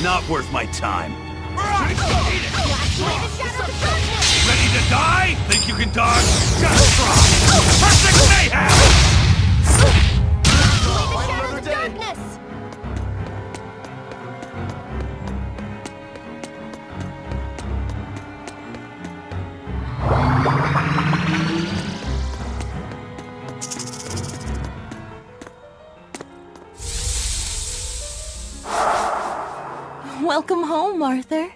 not worth my time. Ready to die? Think you can dodge? Just try! Perfect mayhem! Welcome home, Arthur.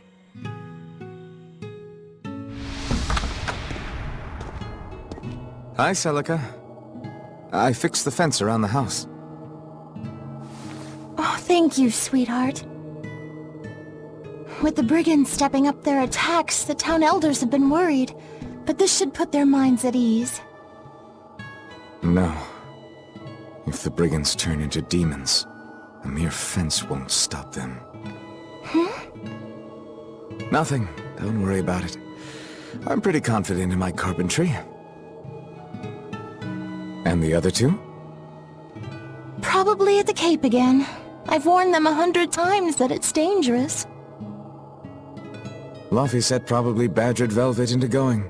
Hi, Celica. I fixed the fence around the house. Oh, thank you, sweetheart. With the brigands stepping up their attacks, the town elders have been worried, but this should put their minds at ease. No. If the brigands turn into demons, a mere fence won't stop them. Nothing. Don't worry about it. I'm pretty confident in my carpentry. And the other two? Probably at the Cape again. I've warned them 100 times that it's dangerous. Laufey probably badgered Velvet into going.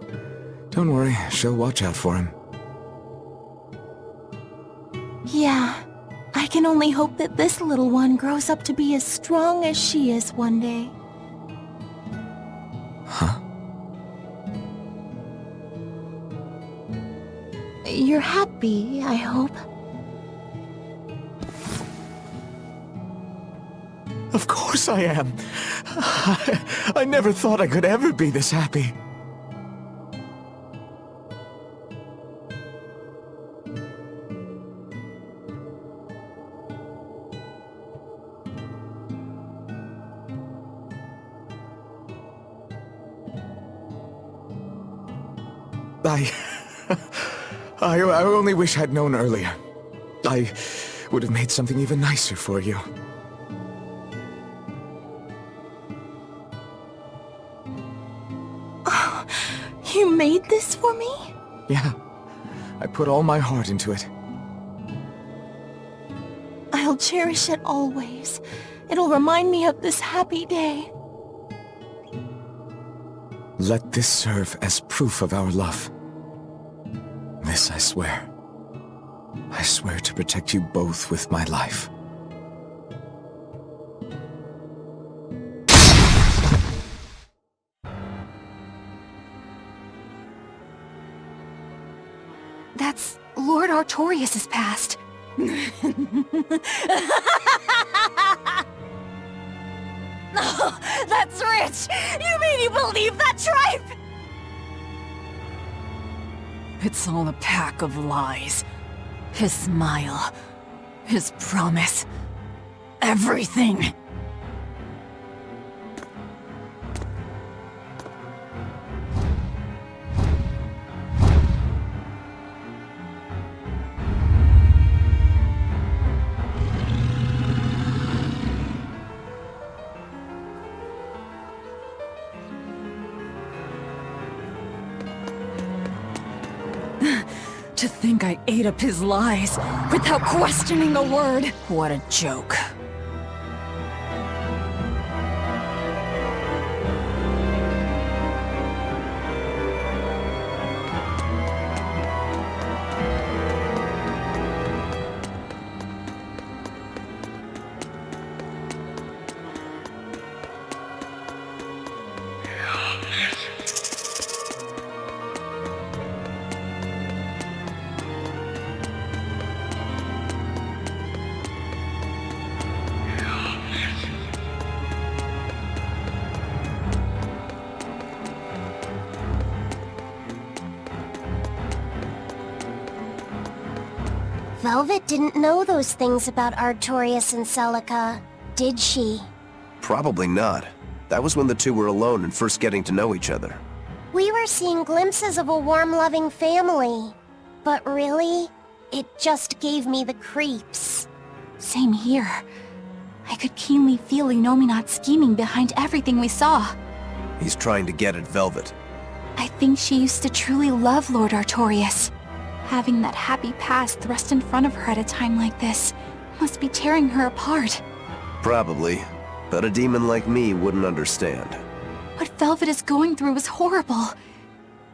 Don't worry, she'll watch out for him. Yeah. I can only hope that this little one grows up to be as strong as she is one day. Huh? You're happy, I hope. Of course I am. I never thought I could ever be this happy. I only wish I'd known earlier. I would have made something even nicer for you. Oh, you made this for me? Yeah. I put all my heart into it. I'll cherish it always. It'll remind me of this happy day. Let this serve as proof of our love. This I swear. I swear to protect you both with my life. That's Lord Artorias' past. Oh, that's rich! You made me believe that tripe! It's all a pack of lies. His smile, his promise, everything. To think I ate up his lies without questioning a word. What a joke. Velvet didn't know those things about Artorias and Celica, did she? Probably not. That was when the two were alone and first getting to know each other. We were seeing glimpses of a warm, loving family. But really, it just gave me the creeps. Same here. I could keenly feel Inomine's scheming behind everything we saw. He's trying to get at Velvet. I think she used to truly love Lord Artorias. Having that happy past thrust in front of her at a time like this must be tearing her apart. Probably. but a demon like me wouldn't understand. What Velvet is going through is horrible.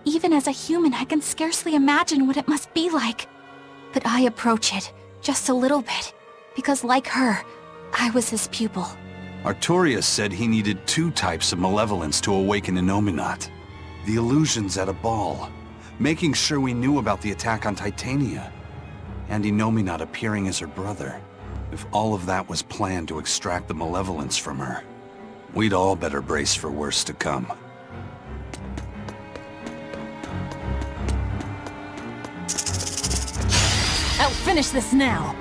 Even as a human, I can scarcely imagine what it must be like. But I approach it, just a little bit, because like her, I was his pupil. Artorias said he needed 2 types of malevolence to awaken Innominat. The illusions at a ball, making sure we knew about the attack on Titania, and Innominat appearing as her brother. If all of that was planned to extract the malevolence from her, we'd all better brace for worse to come. I'll finish this now.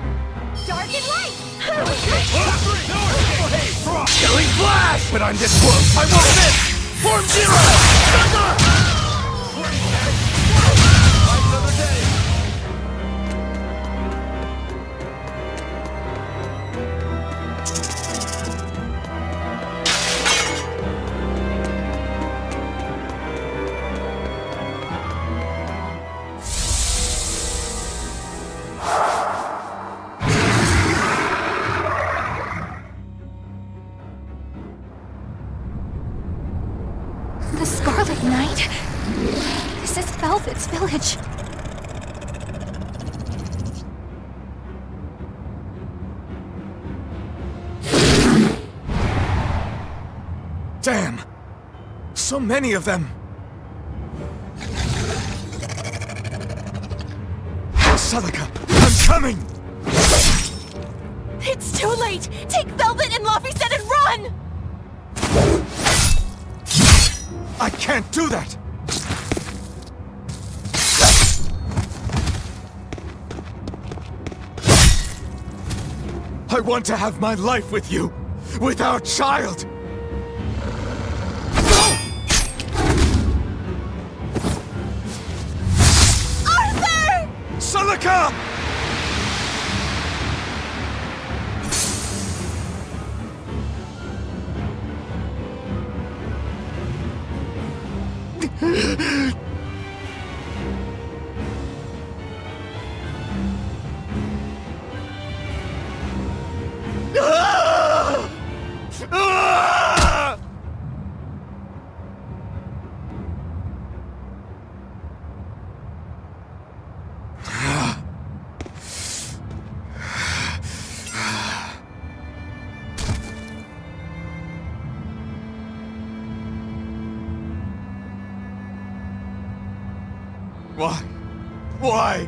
Dark and light! Killing flash! But I'm this close! I won't miss! Form zero! Thunder! Another day! The Scarlet Knight? This is Velvet's village. Damn! So many of them! Celica, I'm coming! It's too late! Take Velvet and Laphicet and run! I can't do that! I want to have my life with you, with our child! Arthur! Celica! Why? Why?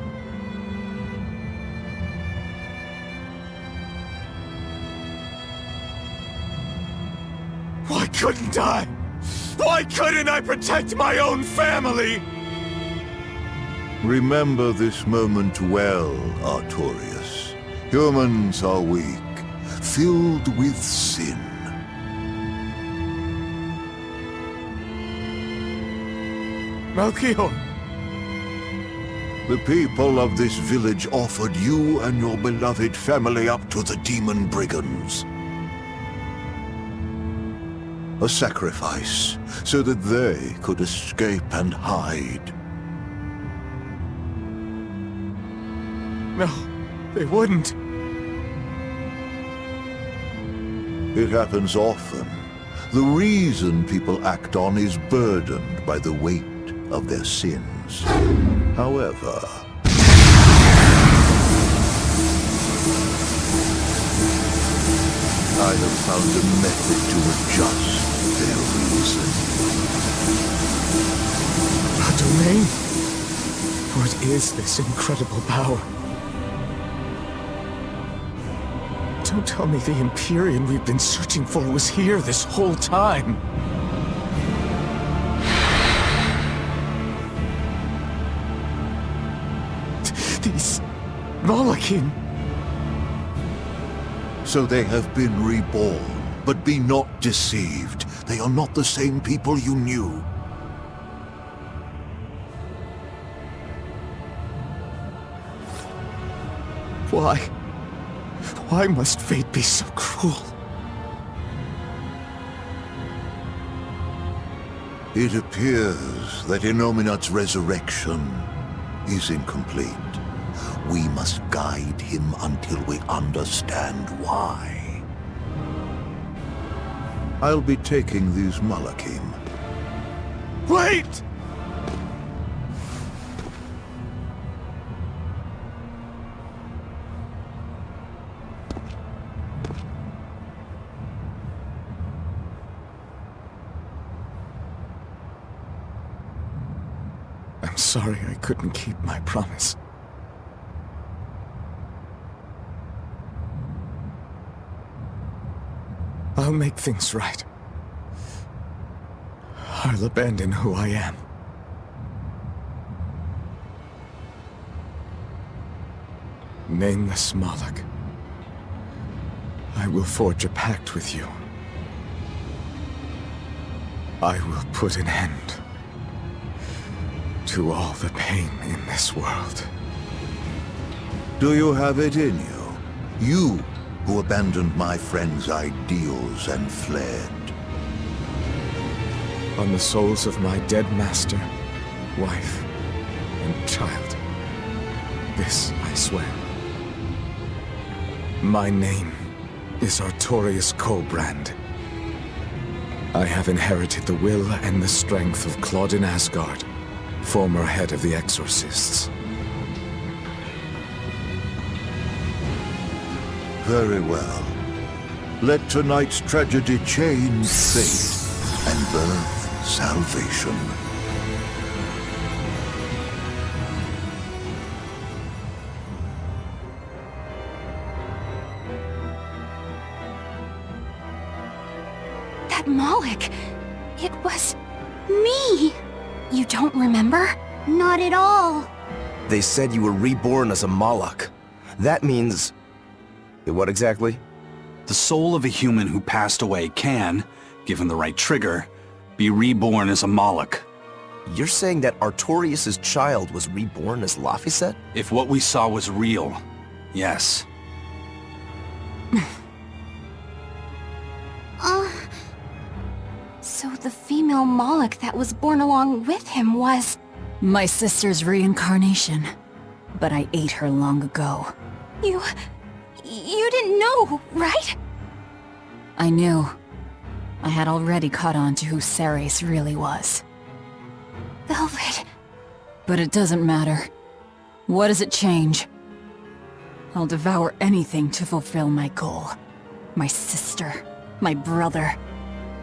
Why couldn't I? Why couldn't I protect my own family? Remember this moment well, Artorias. Humans are weak, filled with sin. Melchior! The people of this village offered you and your beloved family up to the demon brigands. A sacrifice, so that they could escape and hide. No, they wouldn't. It happens often. The reason people act on is burdened by the weight of their sins. However, I have found a method to adjust their reason. A domain? What is this incredible power? Don't tell me the Empyrean we've been searching for was here this whole time. These Malakim. So they have been reborn, but be not deceived. They are not the same people you knew. Why? Why must fate be so cruel? It appears that Innominat's resurrection is incomplete. We must guide him until we understand why. I'll be taking these Malakim. Wait! I'm sorry I couldn't keep my promise. I'll make things right. I'll abandon who I am. Nameless Moloch, I will forge a pact with you. I will put an end to all the pain in this world. Do you have it in you? You who abandoned my friend's ideals and fled. On the souls of my dead master, wife, and child. This I swear. My name is Artorius Colbrand. I have inherited the will and the strength of Claudin Asgard, former head of the Exorcists. Very well. Let tonight's tragedy change fate and birth salvation. That Moloch, it was me. You don't remember? Not at all. They said you were reborn as a Moloch. That means... what exactly? The soul of a human who passed away can, given the right trigger, be reborn as a Moloch. You're saying that Artorius' child was reborn as Laphicet? If what we saw was real, yes. So the female Moloch that was born along with him was... My sister's reincarnation. But I ate her long ago. You didn't know, right? I knew. I had already caught on to who Ceres really was. Velvet. But it doesn't matter. What does it change? I'll devour anything to fulfill my goal. My sister, my brother,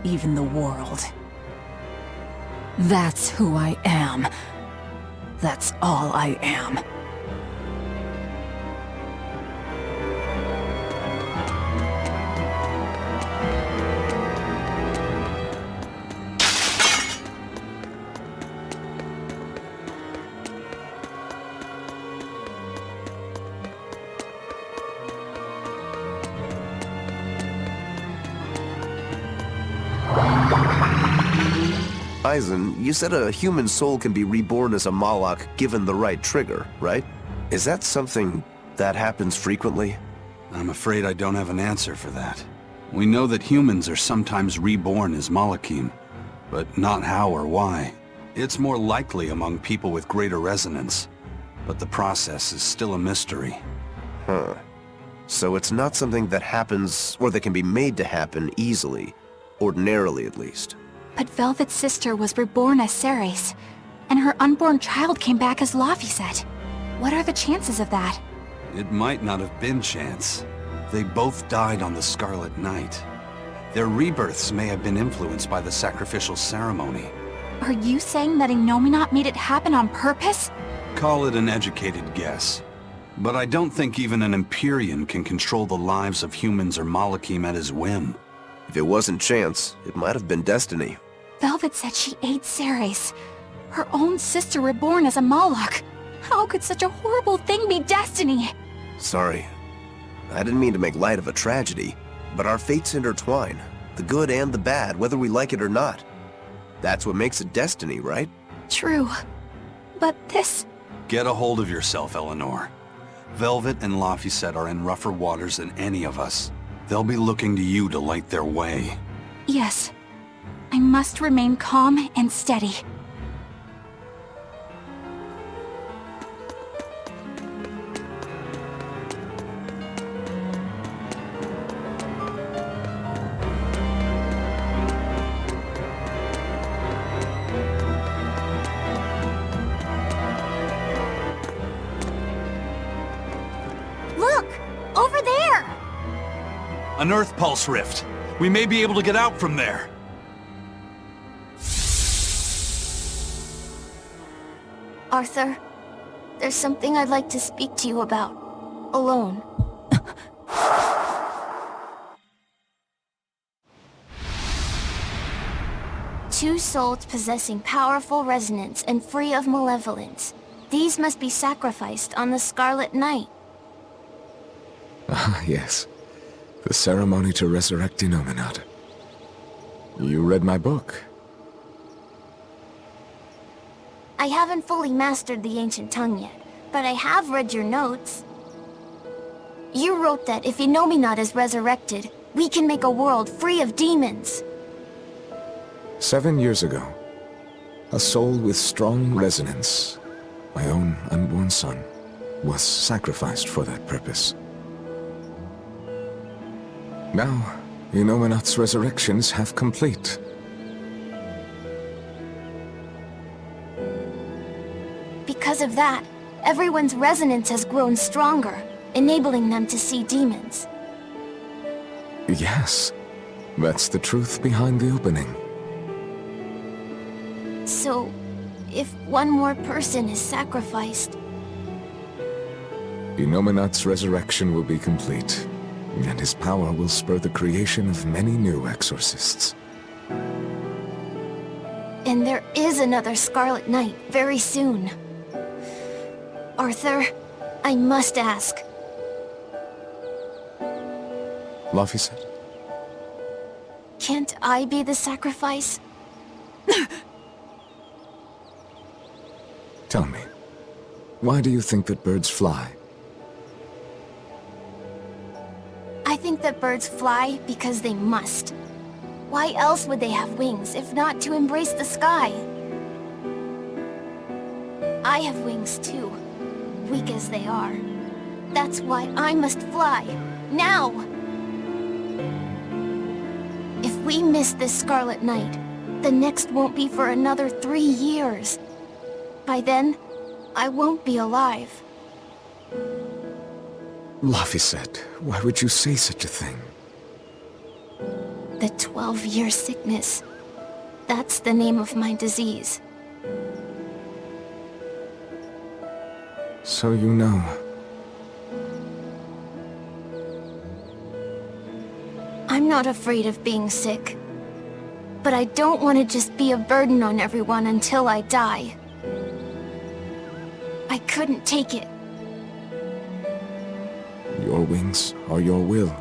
even the world. That's who I am. That's all I am. Eisen, you said a human soul can be reborn as a Moloch given the right trigger, right? Is that something that happens frequently? I'm afraid I don't have an answer for that. We know that humans are sometimes reborn as Molochim, but not how or why. It's more likely among people with greater resonance, but the process is still a mystery. Huh. So it's not something that happens, or that can be made to happen easily, ordinarily at least. But Velvet's sister was reborn as Ceres, and her unborn child came back as Laphicet. What are the chances of that? It might not have been chance. They both died on the Scarlet Night. Their rebirths may have been influenced by the sacrificial ceremony. Are you saying that Innominat made it happen on purpose? Call it an educated guess. But I don't think even an Empyrean can control the lives of humans or Molochim at his whim. If it wasn't chance, it might have been destiny. Velvet said she ate Ceres, her own sister reborn as a Moloch. How could such a horrible thing be destiny? Sorry. I didn't mean to make light of a tragedy, but our fates intertwine. The good and the bad, whether we like it or not. That's what makes it destiny, right? True. But this... Get a hold of yourself, Eleanor. Velvet and Laphicet are in rougher waters than any of us. They'll be looking to you to light their way. Yes. I must remain calm and steady. An Earth Pulse rift. We may be able to get out from there. Arthur, there's something I'd like to speak to you about. Alone. Two souls possessing powerful resonance and free of malevolence. These must be sacrificed on the Scarlet Night. Ah, yes. The ceremony to resurrect Innominat. You read my book. I haven't fully mastered the ancient tongue yet, but I have read your notes. You wrote that if Innominat is resurrected, we can make a world free of demons. 7 years ago, a soul with strong resonance, my own unborn son, was sacrificed for that purpose. Now, Innominat's resurrection is half complete. Because of that, everyone's resonance has grown stronger, enabling them to see demons. Yes, that's the truth behind the opening. So, if one more person is sacrificed... Innominat's resurrection will be complete, and his power will spur the creation of many new exorcists. And there is another Scarlet Knight very soon. Arthur, I must ask. Laphicet? Can't I be the sacrifice? Tell me, why do you think that birds fly? I think that birds fly because they must. Why else would they have wings if not to embrace the sky? I have wings too, weak as they are. That's why I must fly, now! If we miss this Scarlet Night, the next won't be for another 3 years. By then, I won't be alive. Laphicet, why would you say such a thing? The 12-year sickness. That's the name of my disease. So you know. I'm not afraid of being sick. But I don't want to just be a burden on everyone until I die. I couldn't take it. Your wings are your will,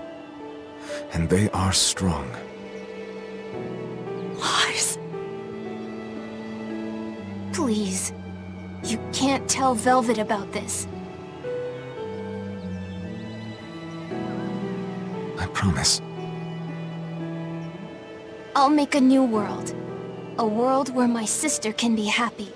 and they are strong. Lars. Please. You can't tell Velvet about this. I promise. I'll make a new world. A world where my sister can be happy.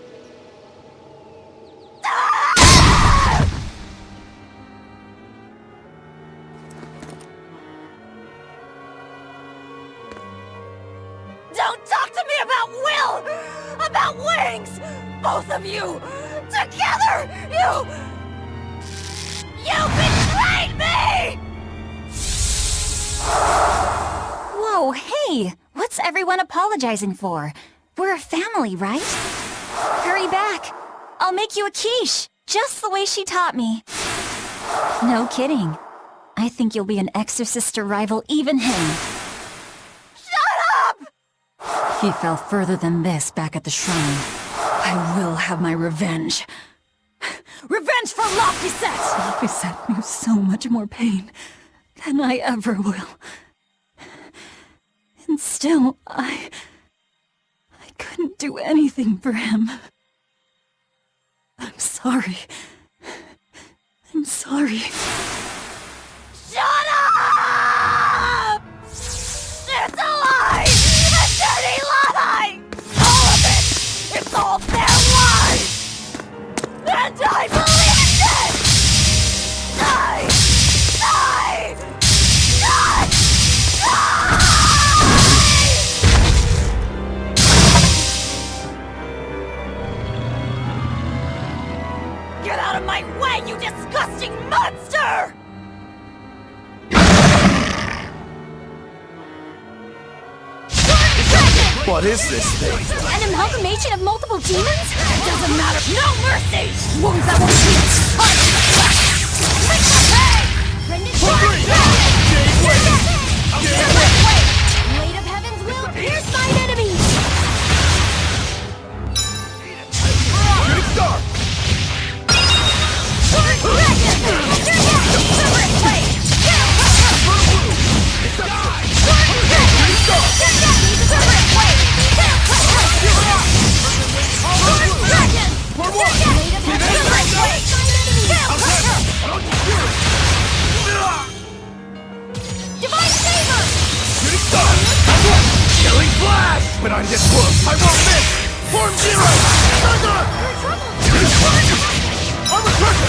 Don't talk to me about will! About wings! Both of you! Together! You betrayed me! Whoa, hey! What's everyone apologizing for? We're a family, right? Hurry back! I'll make you a quiche, just the way she taught me. No kidding. I think you'll be an exorcist to rival even him. Shut up! He fell further than this back at the shrine. I will have my revenge. Revenge for Laphicet! Laphicet knew so much more pain than I ever will. And still, I couldn't do anything for him. I'm sorry. I'm sorry. Shut up! It's a lie! A dirty lie! All of it! It's all their lies! And I believed it! Die! Die! Die! Die! Get out of my way, you disgusting monster! What is this thing? An amalgamation of multiple demons? It doesn't matter. No mercy! Wounds that won't heal. Hard to the flesh. Make the pay! Weight of heaven's will pierce mine enemies! Shooting star! Sword dragon! Separate blade! Sword dragon! Separate blade! Sword dragon! Weight of heaven's separate blade! Divine favor! Shooting star! Killing flash! When I'm this close, I won't miss! Form zero! Thunder! Armor pressure!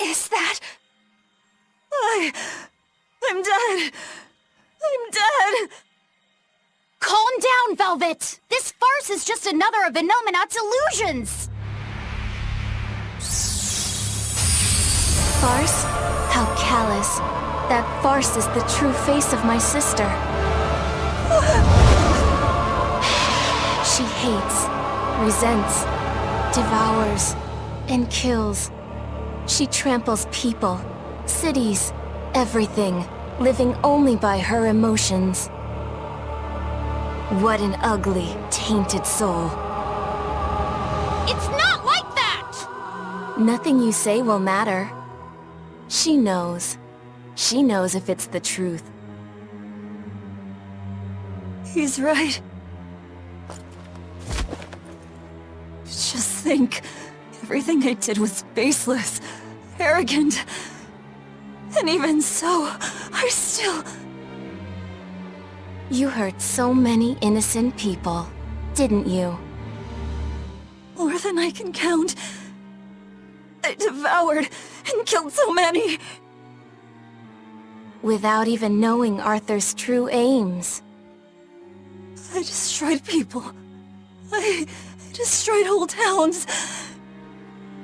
Is that... I'm dead. I'm dead. Calm down, Velvet! This farce is just another of Inominat's illusions! Farce? How callous. That farce is the true face of my sister. She hates, resents, devours, and kills. She tramples people, cities, everything, living only by her emotions. What an ugly, tainted soul. It's not like that! Nothing you say will matter. She knows. She knows if it's the truth. He's right. Just think. Everything I did was baseless, arrogant. And even so, I still... You hurt so many innocent people, didn't you? More than I can count. I devoured and killed so many. Without even knowing Arthur's true aims. I destroyed people. I destroyed whole towns.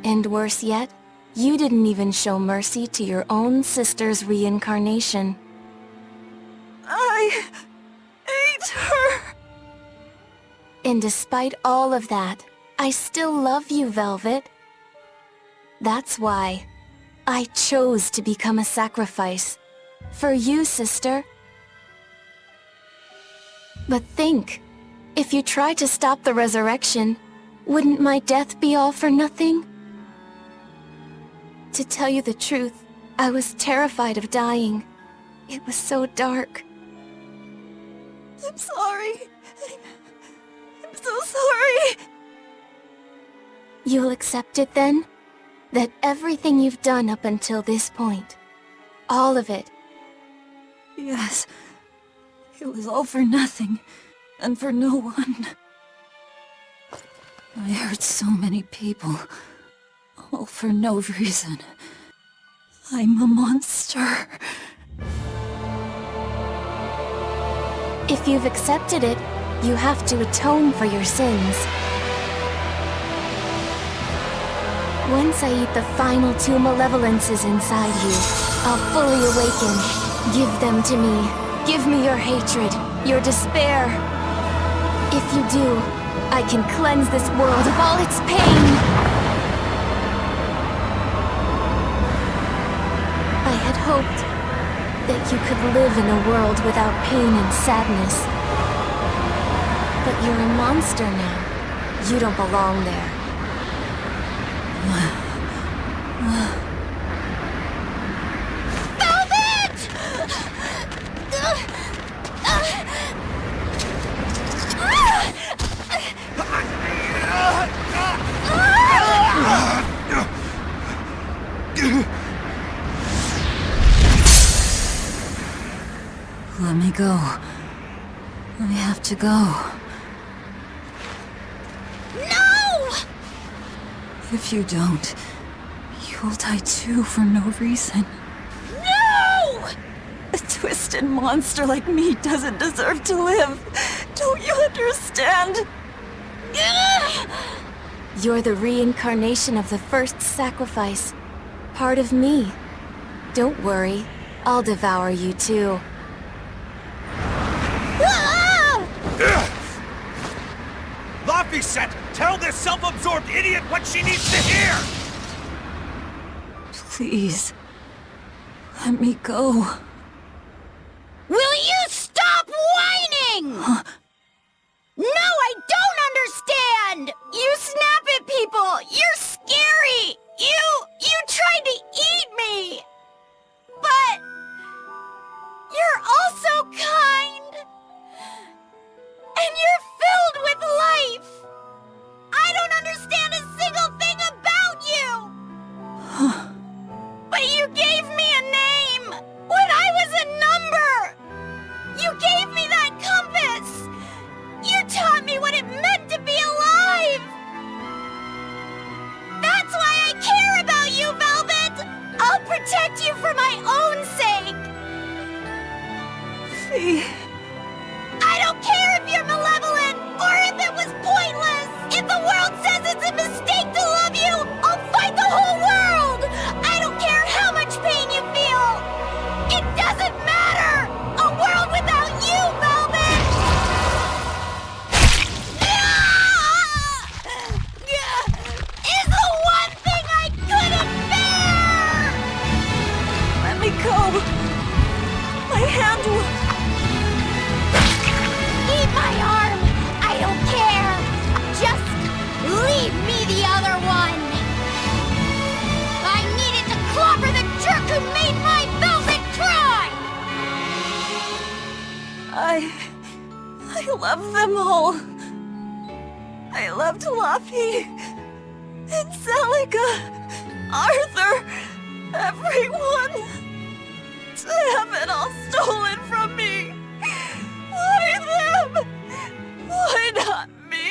And worse yet, you didn't even show mercy to your own sister's reincarnation. I ate her. And despite all of that, I still love you, Velvet. That's why I chose to become a sacrifice. For you, sister. But think, if you try to stop the resurrection, wouldn't my death be all for nothing? To tell you the truth, I was terrified of dying. It was so dark. I'm sorry. I'm so sorry. You'll accept it then? That everything you've done up until this point, all of it, Yes. It was all for nothing, and for no one. I hurt so many people, all for no reason. I'm a monster. if you've accepted it, you have to atone for your sins. Once I eat the final 2 malevolences inside you, I'll fully awaken. Give them to me. Give me your hatred, your despair. If you do, I can cleanse this world of all its pain. I had hoped that you could live in a world without pain and sadness. But you're a monster now. You don't belong there. Let me go. I have to go. No! What if you don't? You'll die too for no reason. No! A twisted monster like me doesn't deserve to live. Don't you understand? You're the reincarnation of the first sacrifice. Part of me. Don't worry, I'll devour you too. Laffy said, tell this self-absorbed idiot what she needs to hear! Please. Let me go. Will you stop whining? No, I don't understand! You snap at people! You're scary! You tried to eat me! But... you're also kind! And you're filled with life! I don't understand a single thing about you! But you gave me a name! When I was a number! You gave me that compass! You taught me what it meant to be alive! That's why I care about you, Velvet! I'll protect you for my own sake! Fee. I don't care if you're malevolent, or if it was pointless! If the world says it's a mistake to love you, I'll fight the whole world! I don't care how much pain you feel! It doesn't matter! A world without you, Velvet! Is the one thing I couldn't bear! Let me go. My hand will... Eat my arm! I don't care! Just leave me the other one! I needed to clobber the jerk who made my velvet cry! I love them all. I loved Laffy and Celica, Arthur, everyone. To have it all stolen from me. Why them? Why not me?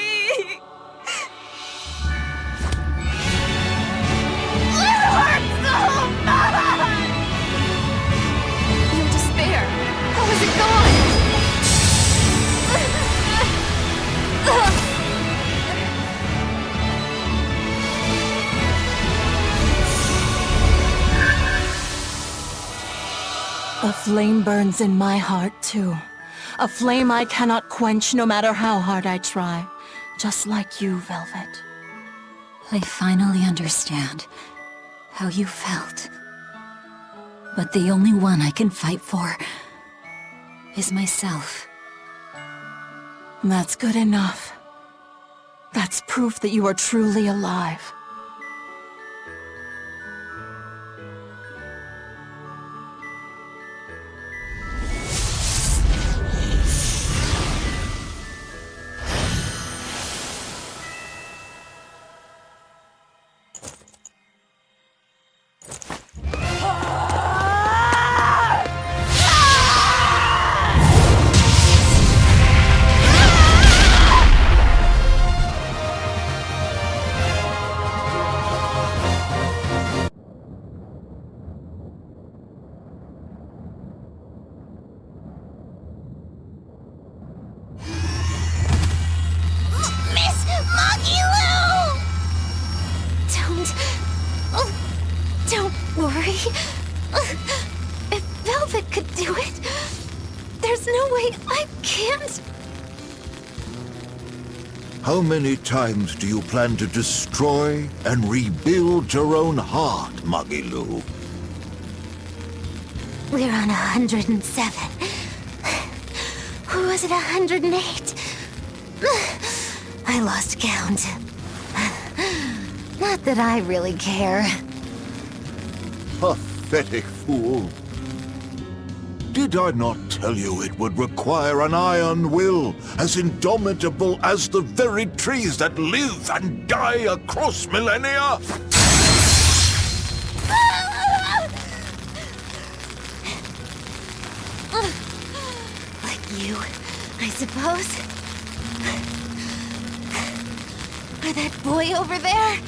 It hurts so much! Your despair, how is it gone? A flame burns in my heart, too. A flame I cannot quench no matter how hard I try. Just like you, Velvet. I finally understand how you felt. But the only one I can fight for is myself. That's good enough. That's proof that you are truly alive. Don't worry. If Velvet could do it, there's no way I can't. How many times do you plan to destroy and rebuild your own heart, Magilu? We're on 107. Or was it 108? I lost count. Not that I really care. Pathetic fool. Did I not tell you it would require an iron will, as indomitable as the very trees that live and die across millennia? Like you, I suppose. Or that boy over there.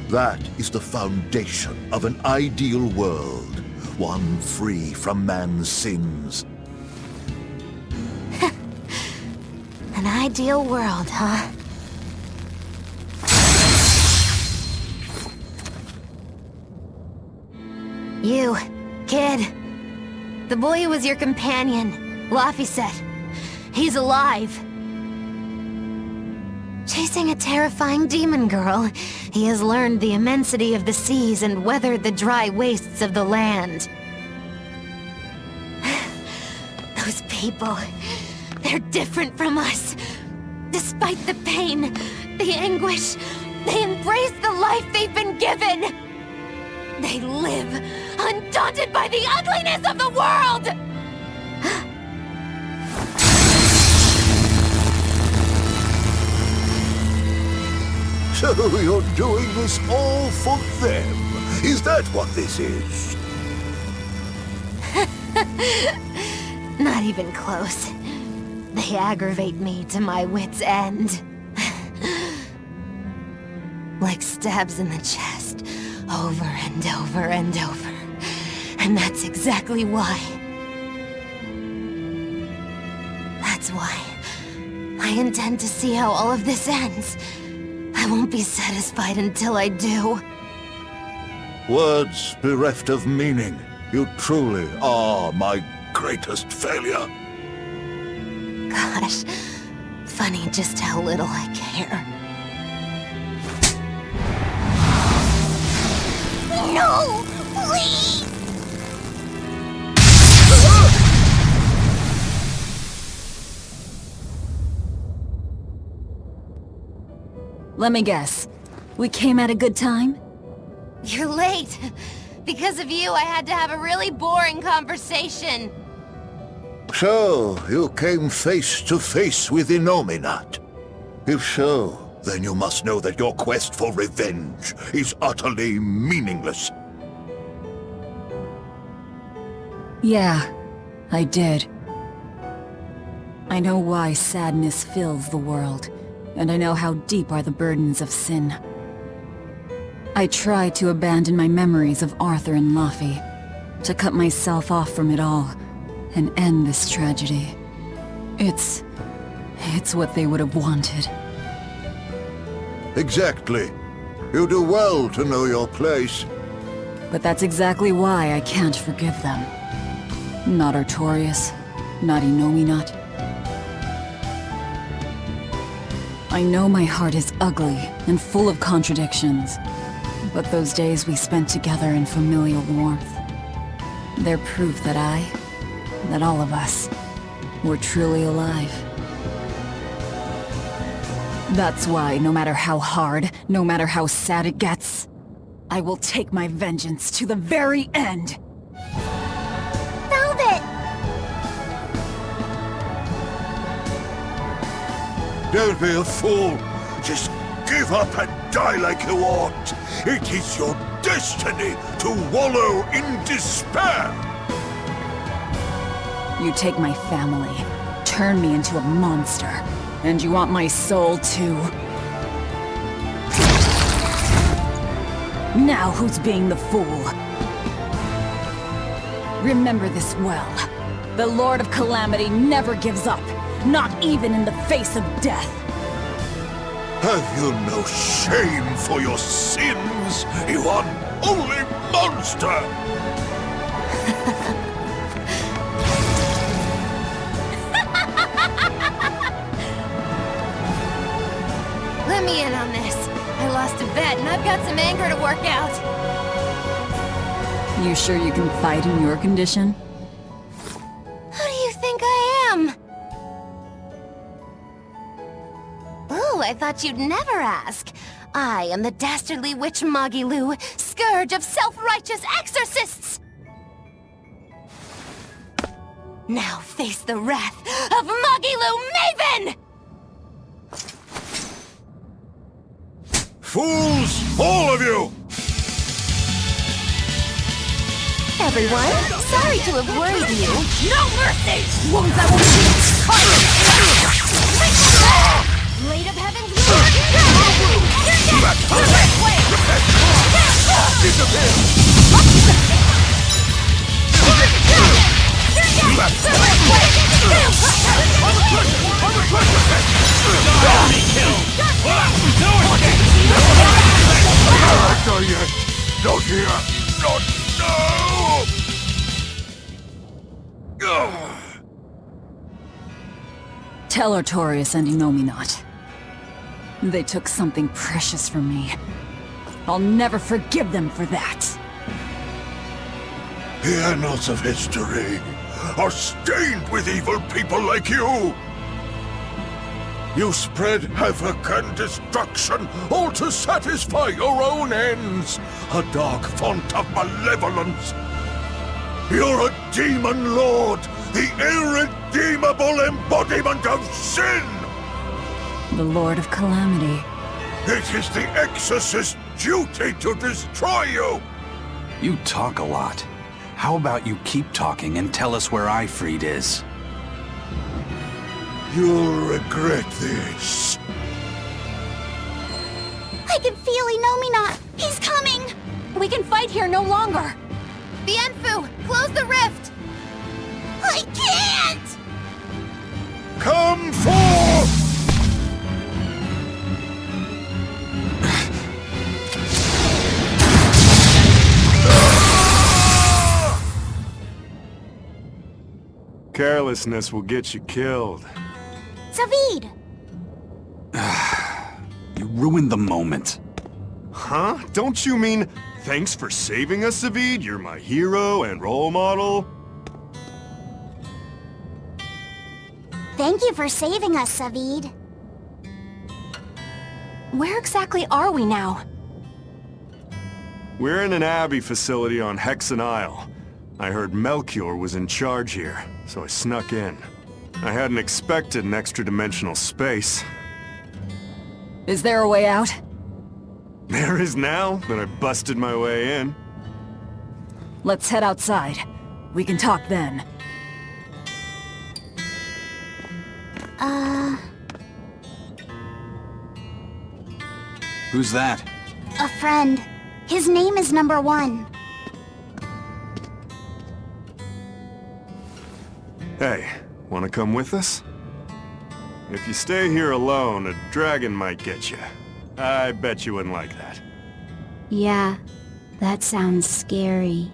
That is the foundation of an ideal world, one free from man's sins. An ideal world, huh? You, kid. The boy who was your companion, Laphicet. He's alive. Chasing a terrifying demon girl, he has learned the immensity of the seas and weathered the dry wastes of the land. Those people, they're different from us. Despite the pain, the anguish, they embrace the life they've been given. They live, undaunted by the ugliness of the world! So you're doing this all for them? Is that what this is? Not even close. They aggravate me to my wit's end. Like stabs in the chest, over and over and over. And that's exactly why. That's why I intend to see how all of this ends. I won't be satisfied until I do. Words bereft of meaning. You truly are my greatest failure. Gosh, funny just how little I care. No! Please! Let me guess. We came at a good time? You're late. Because of you, I had to have a really boring conversation. So, you came face to face with Innominat. If so, then you must know that your quest for revenge is utterly meaningless. Yeah, I did. I know why sadness fills the world, and I know how deep are the burdens of sin. I tried to abandon my memories of Arthur and Laffy, to cut myself off from it all, and end this tragedy. It's what they would have wanted. Exactly. You do well to know your place. But that's exactly why I can't forgive them. Not Artorias, not Innominat. I know my heart is ugly and full of contradictions, but those days we spent together in familial warmth, they're proof that that all of us, were truly alive. That's why, no matter how hard, no matter how sad it gets, I will take my vengeance to the very end! Velvet! Don't be a fool. Just give up and die like you ought. It is your destiny to wallow in despair. You take my family, turn me into a monster, and you want my soul too? Now who's being the fool? Remember this well. The Lord of Calamity never gives up, not even in the face of death. Have you no shame for your sins, you unholy monster? Let me in on this. I lost a bet and I've got some anger to work out. You sure you can fight in your condition? Who do you think I am? Oh, I thought you'd never ask. I am the dastardly witch Magilu, scourge of self-righteous exorcists! Now face the wrath of Magilu Maven! Fools, all of you! Everyone, sorry to have worried you. No mercy! Wounds that will heal! Blade of Heaven's Word! here! Not now! Ugh. Tell Artorias and Innominat. They took something precious from me. I'll never forgive them for that. The annals of history are stained with evil people like you! You spread havoc and destruction, all to satisfy your own ends! A dark font of malevolence! You're a demon lord, the irredeemable embodiment of sin! The Lord of Calamity. It is the Exorcist's duty to destroy you! You talk a lot. How about you keep talking and tell us where Ifrid is? You'll regret this. I can feel Innominat! He's coming! We can fight here no longer! Bienfu, close the rift! I can't! Come forth! Carelessness will get you killed. Zavid! You ruined the moment. Huh? Don't you mean, thanks for saving us, Zavid? You're my hero and role model? Thank you for saving us, Zavid. Where exactly are we now? We're in an Abbey facility on Hexen Isle. I heard Melchior was in charge here, so I snuck in. I hadn't expected an extra-dimensional space. Is there a way out? There is now that I busted my way in. Let's head outside. We can talk then. Who's that? A friend. His name is Number 1. Hey, wanna come with us? If you stay here alone, a dragon might get you. I bet you wouldn't like that. Yeah, that sounds scary.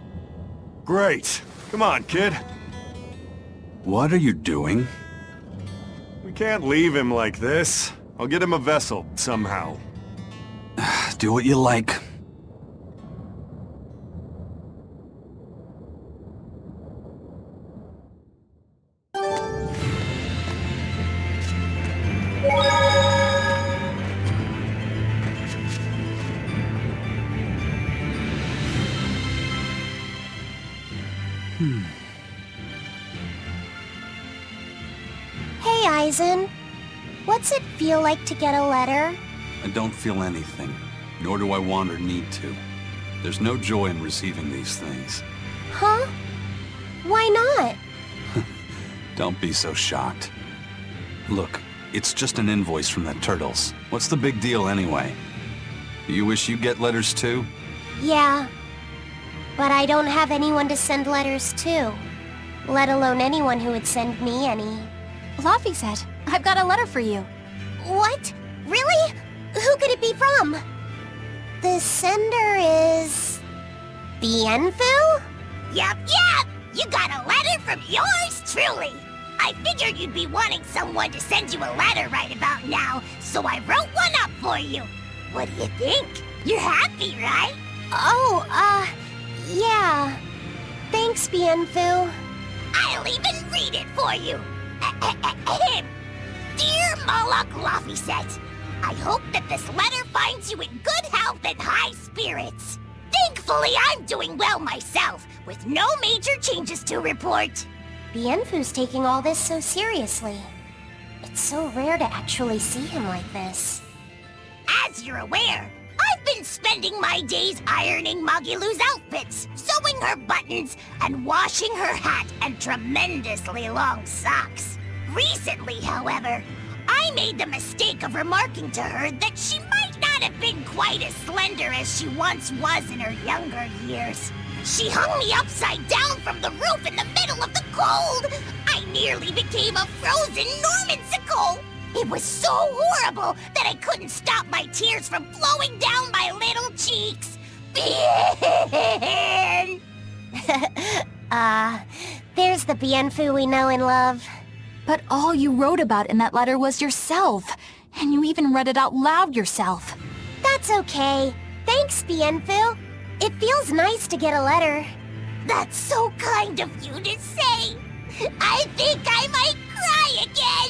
Great. Come on, kid. What are you doing? We can't leave him like this. I'll get him a vessel, somehow. Do what you like. Hey, Eisen. What's it feel like to get a letter? I don't feel anything, nor do I want or need to. There's no joy in receiving these things. Huh? Why not? Don't be so shocked. Look, it's just an invoice from the Turtles. What's the big deal anyway? Do you wish you get letters too? Yeah. But I don't have anyone to send letters to. Let alone anyone who would send me any. Laffy said, I've got a letter for you. What? Really? Who could it be from? The sender is... Bienfu? Yep. You got a letter from yours truly. I figured you'd be wanting someone to send you a letter right about now, so I wrote one up for you. What do you think? You're happy, right? Oh, yeah. Thanks, Bienfu. I'll even read it for you. Dear Moloch Laphicet, I hope that this letter finds you in good health and high spirits. Thankfully, I'm doing well myself, with no major changes to report. Bienfu's taking all this so seriously. It's so rare to actually see him like this. As you're aware, I've been spending my days ironing Magilu's outfits, sewing her buttons, and washing her hat and tremendously long socks. Recently, however, I made the mistake of remarking to her that she might not have been quite as slender as she once was in her younger years. She hung me upside down from the roof in the middle of the cold. I nearly became a frozen Normansicle. It was so horrible that I couldn't stop my tears from flowing down my little cheeks. Bien! There's the Bienfu we know and love. But all you wrote about in that letter was yourself. And you even read it out loud yourself. That's okay. Thanks, Bienfu. It feels nice to get a letter. That's so kind of you to say. I think I might cry again.